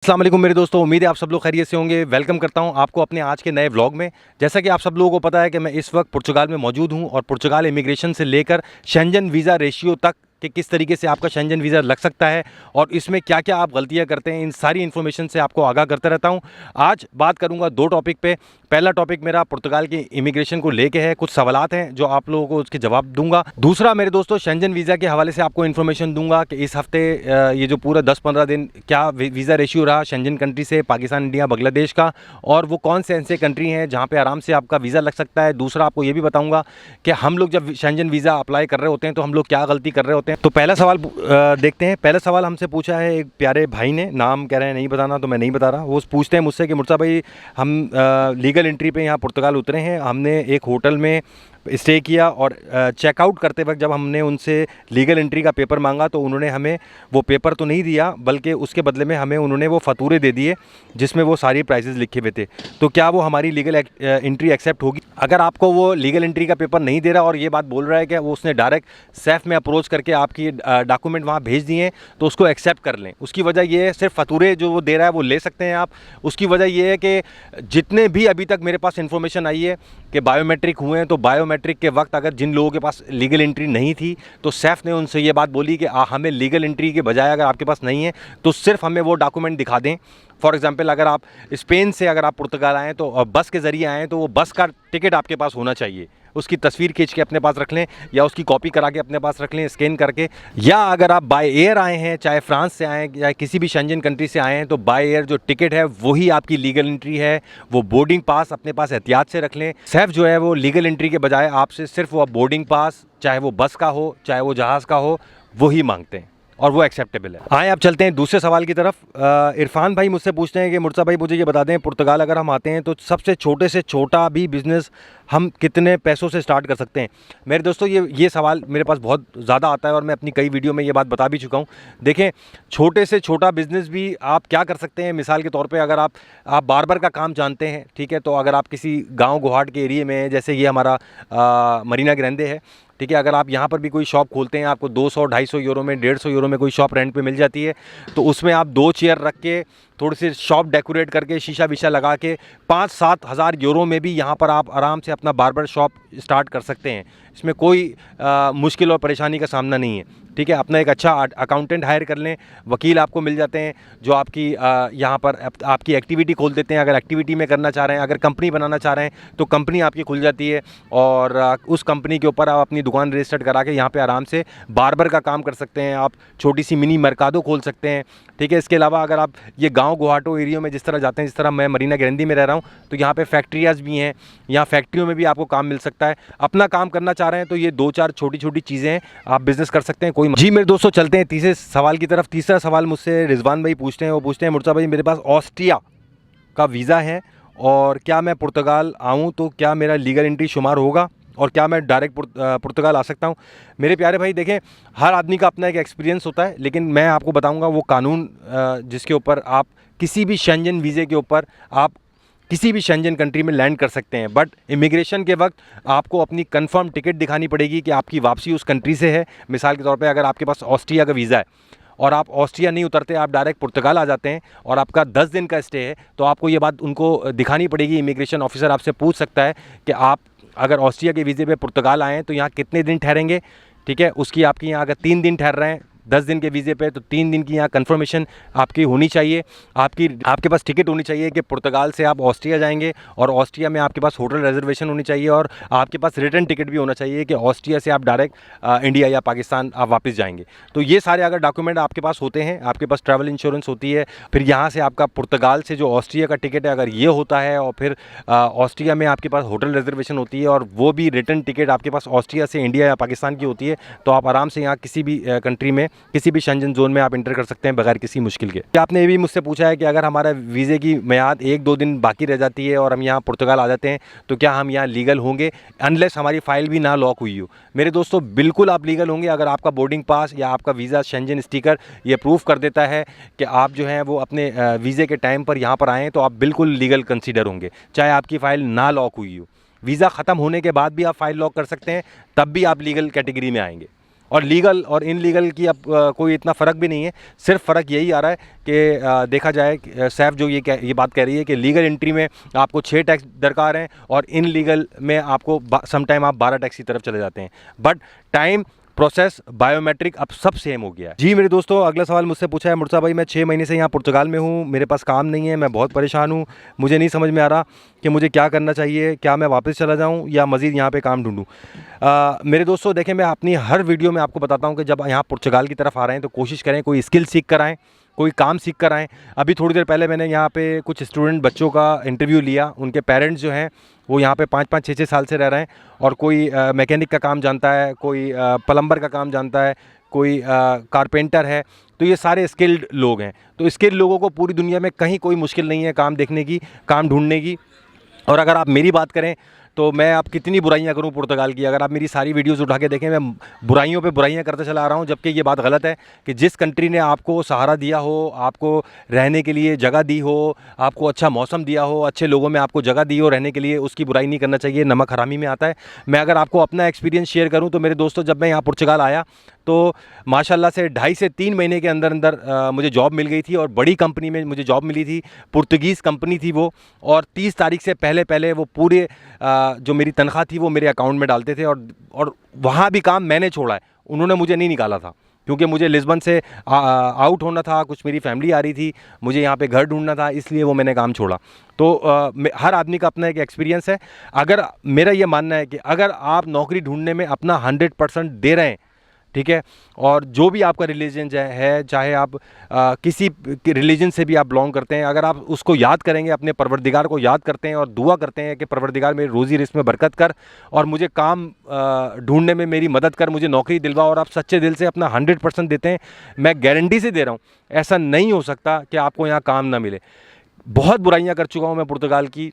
अस्सलाम वालेकुम मेरे दोस्तों, उम्मीद है आप सब लोग खैरियत से होंगे। वेलकम करता हूं आपको अपने आज के नए व्लॉग में। जैसा कि आप सब लोगों को पता है कि मैं इस वक्त पुर्तगाल में मौजूद हूं और पुर्तगाल इमिग्रेशन से लेकर शेंजन वीज़ा रेशियो तक कि किस तरीके से आपका शेंजन वीज़ा लग सकता है और इसमें क्या क्या आप गलतियां करते हैं, इन सारी इन्फॉर्मेशन से आपको आगाह करता रहता हूं। आज बात करूंगा दो टॉपिक पे। पहला टॉपिक मेरा पुर्तगाल की इमिग्रेशन को लेके है, कुछ सवालात हैं जो आप लोगों को उसके जवाब दूंगा। दूसरा मेरे दोस्तों शेंजन वीज़ा के हवाले से आपको इन्फॉर्मेशन दूंगा कि इस हफ्ते ये जो पूरा 10-15 दिन क्या वीज़ा रेशियो रहा शेंजन कंट्री से, पाकिस्तान, इंडिया, बांग्लादेश का, और वो कौन से ऐसे कंट्री हैं जहाँ पे आराम से आपका वीज़ा लग सकता है। दूसरा आपको ये भी बताऊंगा कि हम लोग जब शेंजन वीज़ा अप्लाई कर रहे होते हैं तो हम लोग क्या गलती कर रहे होते हैं। तो पहला सवाल देखते हैं। पहला सवाल हमसे पूछा है एक प्यारे भाई ने, नाम कह रहे हैं नहीं बताना, तो मैं नहीं बता रहा। वो पूछते हैं मुझसे कि मुर्तज़ा भाई, हम लीगल एंट्री पे यहाँ पुर्तगाल उतरे हैं, हमने एक होटल में स्टे किया और चेकआउट करते वक्त जब हमने उनसे लीगल एंट्री का पेपर मांगा तो उन्होंने हमें वो पेपर तो नहीं दिया, बल्कि उसके बदले में हमें उन्होंने वो फ़तूरे दे दिए जिसमें वो सारी प्राइसेस लिखे हुए थे। तो क्या वो हमारी लीगल एंट्री एक्सेप्ट होगी? अगर आपको वो लीगल एंट्री का पेपर नहीं दे रहा और ये बात बोल रहा है कि वो उसने डायरेक्ट सैफ में अप्रोच करके आपकी डॉक्यूमेंट वहाँ भेज दिए, तो उसको एक्सेप्ट कर लें। उसकी वजह ये है, सिर्फ फ़तूरे जो वो दे रहा है वो ले सकते हैं आप। उसकी वजह ये है कि जितने भी अभी तक मेरे पास इन्फॉर्मेशन आई है कि बायोमेट्रिक हुए हैं, तो बायोमेट्रिक के वक्त अगर जिन लोगों के पास लीगल एंट्री नहीं थी तो सैफ ने उनसे ये बात बोली कि हमें लीगल एंट्री के बजाय अगर आपके पास नहीं है तो सिर्फ हमें वो डॉक्यूमेंट दिखा दें। फॉर एग्जांपल अगर आप स्पेन से अगर आप पुर्तगाल आएँ तो बस के ज़रिए आएँ तो वो बस का टिकट आपके पास होना चाहिए। उसकी तस्वीर खींच के अपने पास रख लें या उसकी कॉपी करा के अपने पास रख लें स्कैन करके। या अगर आप बाय एयर आए हैं, चाहे फ्रांस से आएँ या किसी भी शेंजन कंट्री से आए हैं, तो बाय एयर जो टिकट है वही आपकी लीगल एंट्री है। वो बोर्डिंग पास अपने पास एहतियात से रख लें। सैफ जो है वो लीगल एंट्री के बजाय आपसे सिर्फ वो बोर्डिंग पास, चाहे वो बस का हो चाहे वो जहाज़ का हो, वही मांगते हैं और वो एक्सेप्टेबल है। आए अब चलते हैं दूसरे सवाल की तरफ। इरफान भाई मुझसे पूछते हैं कि मुर्तज़ा भाई मुझे ये बता दें, पुर्तगाल अगर हम आते हैं तो सबसे छोटे से छोटा भी बिज़नेस हम कितने पैसों से स्टार्ट कर सकते हैं? मेरे दोस्तों ये सवाल मेरे पास बहुत ज़्यादा आता है और मैं अपनी कई वीडियो में ये बात बता भी चुका हूँ। देखें, छोटे से छोटा बिज़नेस भी आप क्या कर सकते हैं। मिसाल के तौर पे अगर आप बार्बर का काम जानते हैं, ठीक है, तो अगर आप किसी गाँव गुहाट के एरिए में, जैसे ये हमारा मरीना ग्रैंडे है, ठीक है, अगर आप यहाँ पर भी कोई शॉप खोलते हैं, आपको 200-250 यूरो में, 150 यूरो में कोई शॉप रेंट पे मिल जाती है, तो उसमें आप 2 चेयर रख के थोड़ी सी शॉप डेकोरेट करके शीशा वीशा लगा के 5-7 हज़ार यूरो में भी यहाँ पर आप आराम से अपना बार्बर शॉप स्टार्ट कर सकते हैं। इसमें कोई मुश्किल और परेशानी का सामना नहीं है, ठीक है। अपना एक अच्छा अकाउंटेंट हायर कर लें, वकील आपको मिल जाते हैं जो आपकी यहाँ पर आपकी एक्टिविटी खोल देते हैं। अगर एक्टिविटी में करना चाह रहे हैं, अगर कंपनी बनाना चाह रहे हैं तो कंपनी आपकी खुल जाती है और उस कंपनी के ऊपर आप अपनी दुकान रजिस्टर्ड करा के यहाँ पे आराम से बार्बर का काम कर सकते हैं। आप छोटी सी मिनी मरकादो खोल सकते हैं, ठीक है। इसके अलावा अगर आप ये गाँव गुहाटो एरियो में जिस तरह जाते हैं, जिस तरह मैं मरीना ग्रैंडी में रह रहा हूँ, तो यहाँ पे फैक्ट्रियाज़ भी हैं, यहाँ फैक्ट्रियों में भी आपको काम मिल सकता है। अपना काम करना चाह रहे हैं तो ये 2-4 छोटी छोटी चीज़ें हैं, आप बिज़नेस कर सकते हैं। कोई जी मेरे दोस्तों, चलते हैं तीसरे सवाल की तरफ। तीसरा सवाल मुझसे रिजवान भाई पूछते हैं। वो पूछते हैं, मुर्तज़ा भाई मेरे पास ऑस्ट्रिया का वीज़ा है और क्या मैं पुर्तगाल आऊँ तो क्या मेरा लीगल एंट्री शुमार होगा और क्या मैं डायरेक्ट पुर्तगाल आ सकता हूँ? मेरे प्यारे भाई देखें, हर आदमी का अपना एक एक्सपीरियंस होता है, लेकिन मैं आपको बताऊंगा वो कानून जिसके ऊपर आप किसी भी शेंजन वीज़े के ऊपर आप किसी भी शेंजन कंट्री में लैंड कर सकते हैं। बट इमिग्रेशन के वक्त आपको अपनी कंफर्म टिकट दिखानी पड़ेगी कि आपकी वापसी उस कंट्री से है। मिसाल के तौर पे अगर आपके पास ऑस्ट्रिया का वीज़ा है और आप ऑस्ट्रिया नहीं उतरते, आप डायरेक्ट पुर्तगाल आ जाते हैं और आपका 10 दिन का स्टे है, तो आपको ये बात उनको दिखानी पड़ेगी। इमिग्रेशन ऑफिसर आपसे पूछ सकता है कि आप अगर ऑस्ट्रिया के वीज़े पे पुर्तगाल आएँ तो यहाँ कितने दिन ठहरेंगे, ठीक है। उसकी आपकी यहाँ अगर 3 दिन ठहर रहे हैं 10 दिन के वीज़े पे, तो 3 दिन की यहाँ कंफर्मेशन आपकी होनी चाहिए। आपके पास टिकट होनी चाहिए कि पुर्तगाल से आप ऑस्ट्रिया जाएंगे और ऑस्ट्रिया में आपके पास होटल रिजर्वेशन होनी चाहिए और आपके पास रिटर्न टिकट भी होना चाहिए कि ऑस्ट्रिया से आप डायरेक्ट इंडिया या पाकिस्तान आप वापस जाएंगे। तो ये सारे अगर डॉक्यूमेंट आपके पास होते हैं, आपके पास ट्रैवल इंश्योरेंस होती है, फिर यहाँ से आपका पुर्तगाल से जो ऑस्ट्रिया का टिकट है अगर ये होता है और फिर ऑस्ट्रिया में आपके पास होटल रिजर्वेशन होती है और वो भी रिटर्न टिकट आपके पास ऑस्ट्रिया से इंडिया या पाकिस्तान की होती है, तो आप आराम से यहाँ किसी भी कंट्री में, किसी भी शेंजन जोन में आप इंटर कर सकते हैं बगैर किसी मुश्किल के। आपने ये भी मुझसे पूछा है कि अगर हमारा वीज़े की मियाद 1-2 दिन बाकी रह जाती है और हम यहाँ पुर्तगाल आ जाते हैं तो क्या हम यहाँ लीगल होंगे अनलेस हमारी फ़ाइल भी ना लॉक हुई हो? मेरे दोस्तों, बिल्कुल आप लीगल होंगे अगर आपका बोर्डिंग पास या आपका वीज़ा शेंजन स्टिकर ये प्रूफ कर देता है कि आप जो हैं वो अपने वीज़े के टाइम पर यहाँ पर आएँ, तो आप बिल्कुल लीगल कंसीडर होंगे, चाहे आपकी फ़ाइल ना लॉक हुई हो। वीज़ा ख़त्म होने के बाद भी आप फ़ाइल लॉक कर सकते हैं, तब भी आप लीगल कैटेगरी में आएंगे। और लीगल और इनलीगल की अब कोई इतना फ़र्क भी नहीं है। सिर्फ फ़र्क यही आ रहा है कि देखा जाए सैफ जो ये बात कह रही है कि लीगल एंट्री में आपको 6 टैक्स दरकार हैं और इनलीगल में आपको समटाइम आप 12 टैक्स की तरफ चले जाते हैं। बट टाइम, प्रोसेस, बायोमेट्रिक अब सब सेम हो गया है। जी मेरे दोस्तों, अगला सवाल मुझसे पूछा है मुर्तज़ा भाई, मैं 6 महीने से यहाँ पुर्तगाल में हूँ, मेरे पास काम नहीं है, मैं बहुत परेशान हूँ, मुझे नहीं समझ में आ रहा कि मुझे क्या करना चाहिए, क्या मैं वापस चला जाऊँ या मज़ीद यहाँ पे काम ढूंढूँ। मेरे दोस्तों देखें, मैं अपनी हर वीडियो में आपको बताता हूँ कि जब यहाँ पुर्तगाल की तरफ आ रहे हैं तो कोशिश करें कोई स्किल सीख कर आएँ, कोई काम सीख कर आएँ। अभी थोड़ी देर पहले मैंने यहाँ पे कुछ स्टूडेंट बच्चों का इंटरव्यू लिया, उनके पेरेंट्स जो हैं वो यहाँ पे 5-5, 6-6 साल से रह रहे हैं और कोई मैकेनिक का काम जानता है, कोई प्लम्बर का काम जानता है, कोई कारपेंटर है। तो ये सारे स्किल्ड लोग हैं। तो स्किल्ड लोगों को पूरी दुनिया में कहीं कोई मुश्किल नहीं है काम देखने की, काम ढूंढने की। और अगर आप मेरी बात करें तो मैं अब कितनी बुराइयां करूं पुर्तगाल की, अगर आप मेरी सारी वीडियोस उठा के देखें, मैं बुराइयों पे बुराइयां करते चला आ रहा हूं। जबकि ये बात गलत है कि जिस कंट्री ने आपको सहारा दिया हो, आपको रहने के लिए जगह दी हो, आपको अच्छा मौसम दिया हो, अच्छे लोगों में आपको जगह दी हो रहने के लिए, उसकी बुराई नहीं करना चाहिए। नमक हरामी में आता है। मैं अगर आपको अपना एक्सपीरियंस शेयर करूँ तो मेरे दोस्तों, जब मैं यहाँ पुर्तगाल आया तो माशाल्लाह से 2.5 से 3 महीने के अंदर अंदर मुझे जॉब मिल गई थी और बड़ी कंपनी में मुझे जॉब मिली थी। पुर्तगीज़ कंपनी थी वो, और 30 तारीख से पहले पहले वो पूरे जो मेरी तनख्वाह थी वो मेरे अकाउंट में डालते थे। और वहाँ भी काम मैंने छोड़ा है, उन्होंने मुझे नहीं निकाला था, क्योंकि मुझे लिस्बन से आउट होना था, कुछ मेरी फैमिली आ रही थी, मुझे यहाँ पे घर ढूंढना था, इसलिए वो मैंने काम छोड़ा। तो हर आदमी का अपना एक एक्सपीरियंस है। अगर मेरा ये मानना है कि अगर आप नौकरी ढूंढने में अपना 100% दे रहे हैं, ठीक है, और जो भी आपका रिलीजन है, चाहे आप किसी रिलीजन से भी आप बिलोंग करते हैं, अगर आप उसको याद करेंगे, अपने परवरदिगार को याद करते हैं और दुआ करते हैं कि परवरदिगार मेरी रोज़ी रिस्क में बरकत कर और मुझे काम ढूंढने में मेरी मदद कर, मुझे नौकरी दिलवा, और आप सच्चे दिल से अपना 100% देते हैं, मैं गारंटी से दे रहा हूँ, ऐसा नहीं हो सकता कि आपको यहाँ काम ना मिले। बहुत बुराइयाँ कर चुका हूँ मैं पुर्तगाल की,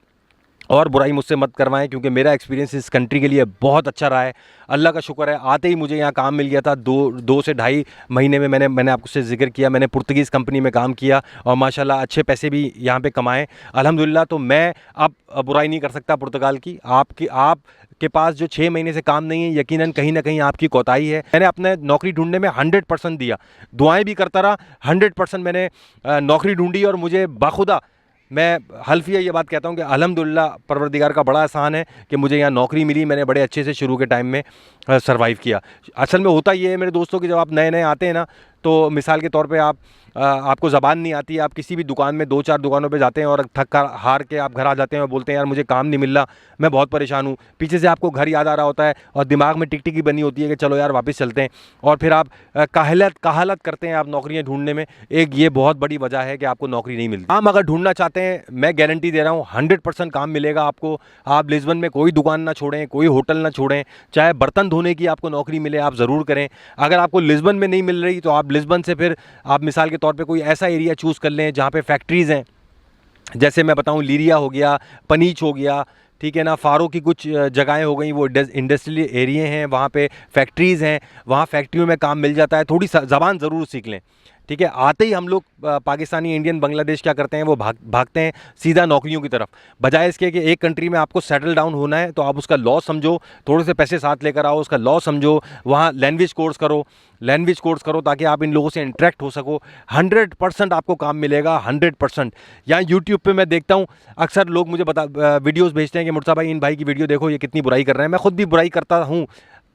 और बुराई मुझसे मत करवाएं, क्योंकि मेरा एक्सपीरियंस इस कंट्री के लिए बहुत अच्छा रहा है। अल्लाह का शुक्र है, आते ही मुझे यहाँ काम मिल गया था। 2 से 2.5 महीने में मैंने आपसे जिक्र किया, मैंने पुर्तगीज़ कंपनी में काम किया और माशाल्लाह अच्छे पैसे भी यहाँ पे कमाए अल्हम्दुलिल्लाह। तो मैं अब बुराई नहीं कर सकता पुर्तगाल की। आपके पास जो 6 महीने से काम नहीं है, यकीनन कहीं ना कहीं आपकी कोताही है। मैंने अपने नौकरी ढूंढने में 100% दिया, दुआएँ भी करता रहा, 100% मैंने नौकरी ढूंढी और मुझे बाखुदा मैं हल्फिया ये बात कहता हूँ कि अल्हम्दुलिल्लाह परवरदिगार का बड़ा एहसान है कि मुझे यहाँ नौकरी मिली। मैंने बड़े अच्छे से शुरू के टाइम में सरवाइव किया। असल में होता ये है मेरे दोस्तों कि जब आप नए नए आते हैं ना, तो मिसाल के तौर पे आपको ज़बान नहीं आती, आप किसी भी दुकान में 2-4 दुकानों पे जाते हैं और थक कर हार के आप घर आ जाते हैं और बोलते हैं यार मुझे काम नहीं मिल रहा, मैं बहुत परेशान हूँ। पीछे से आपको घर याद आ रहा होता है और दिमाग में टिकटिकी बनी होती है कि चलो यार वापस चलते हैं, और फिर आप काहलत करते हैं आप नौकरियाँ ढूंढने में। एक ये बहुत बड़ी वजह है कि आपको नौकरी नहीं मिलती। काम अगर ढूंढना चाहते हैं, मैं गारंटी दे रहा हूँ 100% काम मिलेगा आपको। आप लिस्बन में कोई दुकान ना छोड़ें, कोई होटल ना छोड़ें, चाहे बर्तन धोने की आपको नौकरी मिले आप ज़रूर करें। अगर आपको लिस्बन में नहीं मिल रही तो आप लिस्बन से फिर आप मिसाल के तौर पे कोई ऐसा एरिया चूज़ कर लें जहाँ पे फैक्ट्रीज़ हैं। जैसे मैं बताऊँ, लीरिया हो गया, पनीच हो गया, ठीक है ना, फारो की कुछ जगहें हो गई, वो इंडस्ट्रियल एरिए हैं, वहाँ पे फैक्ट्रीज़ हैं, वहाँ फैक्ट्रियों में काम मिल जाता है। थोड़ी ज़बान ज़रूर सीख लें, ठीक है। आते ही हम लोग पाकिस्तानी, इंडियन, बांग्लादेश क्या करते हैं, वो भागते हैं सीधा नौकरियों की तरफ, बजाय इसके कि एक कंट्री में आपको सेटल डाउन होना है तो आप उसका लॉ समझो, थोड़े से पैसे साथ लेकर आओ, उसका लॉ समझो, वहाँ लैंग्वेज कोर्स करो ताकि आप इन लोगों से इंटरेक्ट हो सको। 100% आपको काम मिलेगा, 100%। यहाँ यूट्यूब पे मैं देखता हूँ अक्सर लोग मुझे वीडियोज़ भेजते हैं कि मुर्तज़ा भाई इन भाई की वीडियो देखो, ये कितनी बुराई कर रहे हैं। मैं खुद भी बुराई करता हूँ,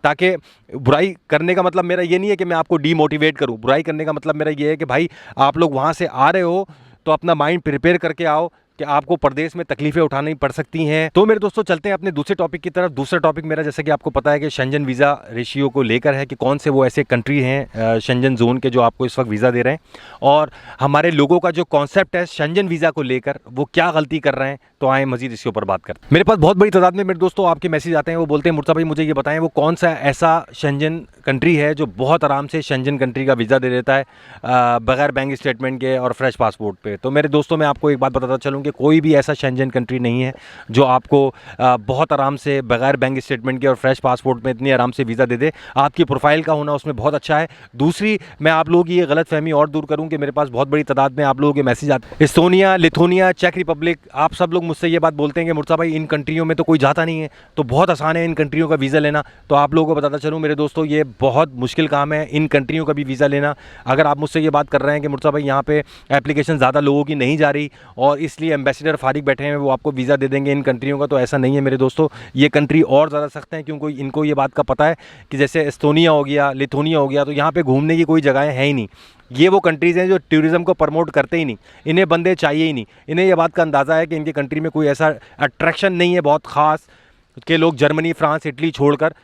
ताकि बुराई करने का मतलब मेरा ये नहीं है कि मैं आपको डीमोटिवेट करूं। बुराई करने का मतलब मेरा ये है कि भाई आप लोग वहाँ से आ रहे हो तो अपना माइंड प्रिपेयर करके आओ कि आपको प्रदेश में तकलीफ़ें उठानी पड़ सकती हैं। तो मेरे दोस्तों चलते हैं अपने दूसरे टॉपिक की तरफ। दूसरा टॉपिक मेरा, जैसे कि आपको पता है कि शेंजन वीज़ा रेशियो को लेकर है कि कौन से वो ऐसे कंट्री हैं शेंजन जोन के जो आपको इस वक्त वीज़ा दे रहे हैं, और हमारे लोगों का जो कॉन्सेप्ट है शेंजन वीज़ा को लेकर वो क्या गलती कर रहे हैं। तो आए मजीद इसके ऊपर बात करते हैं। मेरे पास बहुत बड़ी तादाद में मेरे दोस्तों आपके मैसेज आते हैं, वो बोलते हैं मुर्तज़ा भाई मुझे ये बताएं वो कौन सा ऐसा शेंजन कंट्री है जो बहुत आराम से शेंजन कंट्री का वीज़ा दे देता है बगैर बैंक स्टेटमेंट के और फ्रेश पासपोर्ट पे। तो मेरे दोस्तों मैं आपको एक बात बताता चलूँ कि कोई भी ऐसा शेंजन कंट्री नहीं है जो आपको बहुत आराम से बगैर बैंक स्टेटमेंट के और फ्रेश पासपोर्ट में इतनी आराम से वीज़ा दे दे। आपकी प्रोफाइल का होना उसमें बहुत अच्छा है। दूसरी, मैं आप लोगों की ये गलत फहमी और दूर करूँ कि मेरे पास बहुत बड़ी तादाद में आप लोगों के मैसेज आते हैं, एस्टोनिया, लिथुनिया, चेक रिपब्लिक, आप सब लोग मुझसे ये बात बोलते हैं कि मुर्तज़ा भाई इन कंट्रियों में तो कोई जाता नहीं है, तो बहुत आसान है इन कंट्रियों का वीज़ा लेना। तो आप लोगों को बताता चलूँ मेरे दोस्तों, ये बहुत मुश्किल काम है इन कंट्रियों का भी वीज़ा लेना। अगर आप मुझसे ये बात कर रहे हैं कि मुर्तज़ा भाई यहाँ पे एप्लीकेशन ज़्यादा लोगों की नहीं जा रही और इसलिए एम्बेसडर फारिग बैठे हैं, वो आपको वीज़ा दे देंगे इन कंट्रियों का, तो ऐसा नहीं है मेरे दोस्तों। ये कंट्री और ज़्यादा सख्त हैं, क्योंकि इनको ये बात का पता है कि जैसे एस्टोनिया हो गया, लिथुनिया हो गया, तो यहाँ पे घूमने की कोई जगहें हैं ही नहीं। ये वो कंट्रीज़ हैं जो टूरिज़्म को प्रमोट करते ही नहीं, इन्हें बंदे चाहिए ही नहीं। इन्हें ये बात का अंदाज़ा है कि इनके कंट्री में कोई ऐसा अट्रैक्शन नहीं है बहुत ख़ास कि लोग जर्मनी, फ्रांस, इटली छोड़कर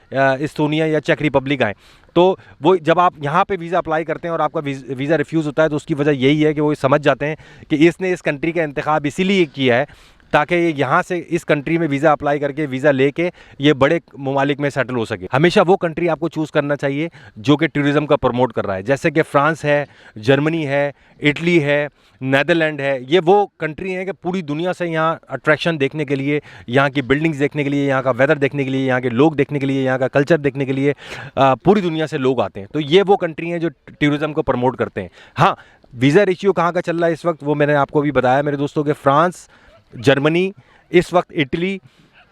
एस्टोनिया या चेक रिपब्लिक आएँ। तो वो जब आप यहाँ पे वीज़ा अप्लाई करते हैं और आपका वीज़ा रिफ्यूज़ होता है, तो उसकी वजह यही है कि वो समझ जाते हैं कि इसने इस कंट्री का इंतखाब इसीलिए किया है ताकि ये यहाँ से इस कंट्री में वीज़ा अप्लाई करके वीज़ा लेके ये बड़े ममालिक में सेटल हो सके। हमेशा वो कंट्री आपको चूज़ करना चाहिए जो कि टूरिज़्म का प्रमोट कर रहा है, जैसे कि फ्रांस है, जर्मनी है, इटली है, नीदरलैंड है। ये वो कंट्री हैं कि पूरी दुनिया से यहाँ अट्रैक्शन देखने के लिए, यहाँ की बिल्डिंग्स देखने के लिए, यहाँ का वेदर देखने के लिए, यहाँ के लोग देखने के लिए, यहाँ का कल्चर देखने के लिए पूरी दुनिया से लोग आते हैं। तो ये वो कंट्री हैं जो टूरिज़्म को प्रमोट करते हैं। हाँ, वीज़ा रेशियो कहाँ का चल रहा है इस वक्त, वो मैंने आपको अभी बताया मेरे दोस्तों के फ्रांस, जर्मनी, इस वक्त इटली,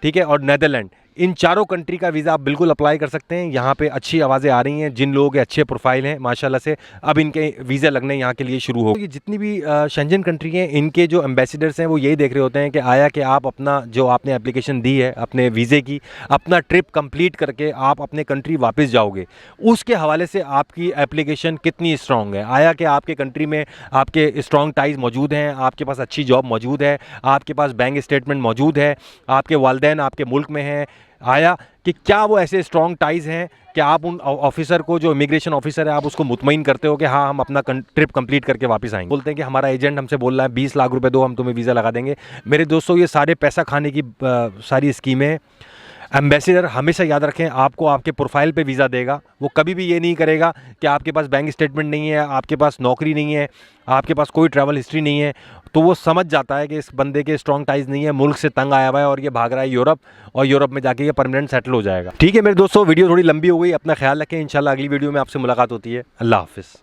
ठीक है, और नीदरलैंड, इन चारों कंट्री का वीज़ा आप बिल्कुल अप्लाई कर सकते हैं। यहाँ पे अच्छी आवाज़ें आ रही हैं, जिन लोगों के अच्छे प्रोफाइल हैं माशाल्लाह से अब इनके वीज़ा लगने यहाँ के लिए शुरू हो। ये जितनी भी शेंजन कंट्री हैं, इनके जो एम्बेसडर्स हैं वो यही देख रहे होते हैं कि आया कि आप अपना जो आपने एप्लीकेशन दी है अपने वीज़े की, अपना ट्रिप कंप्लीट करके आप अपने कंट्री वापस जाओगे, उसके हवाले से आपकी एप्लीकेशन कितनी स्ट्रॉन्ग है। आया कि आपके कंट्री में आपके स्ट्रॉन्ग टाइज़ मौजूद हैं, आपके पास अच्छी जॉब मौजूद है, आपके पास बैंक स्टेटमेंट मौजूद है, आपके वालिदैन आपके मुल्क में हैं। आया कि क्या वो ऐसे स्ट्रॉन्ग टाइज़ हैं कि आप उन ऑफिसर को, जो इमिग्रेशन ऑफिसर है, आप उसको मुतमईन करते हो कि हाँ हम अपना ट्रिप कंप्लीट करके वापस आएंगे। बोलते हैं कि हमारा एजेंट हमसे बोल रहा है 20 लाख रुपए दो, हम तुम्हें वीज़ा लगा देंगे। मेरे दोस्तों, ये सारे पैसा खाने की सारी स्कीमें। एम्बेसडर हमेशा याद रखें, आपको आपके प्रोफाइल पे वीज़ा देगा। वो कभी भी ये नहीं करेगा कि आपके पास बैंक स्टेटमेंट नहीं है, आपके पास नौकरी नहीं है, आपके पास कोई ट्रैवल हिस्ट्री नहीं है, तो वो समझ जाता है कि इस बंदे के स्ट्रॉन्ग टाइज नहीं है, मुल्क से तंग आया हुआ है और ये भाग रहा है यूरोप, और यूरोप में जाके ये परमानेंट सेटल हो जाएगा। ठीक है मेरे दोस्तों, वीडियो थोड़ी लंबी हो गई, अपना ख्याल रखें। इंशाल्लाह अगली वीडियो में आपसे मुलाकात होती है। अल्लाह हाफिज़।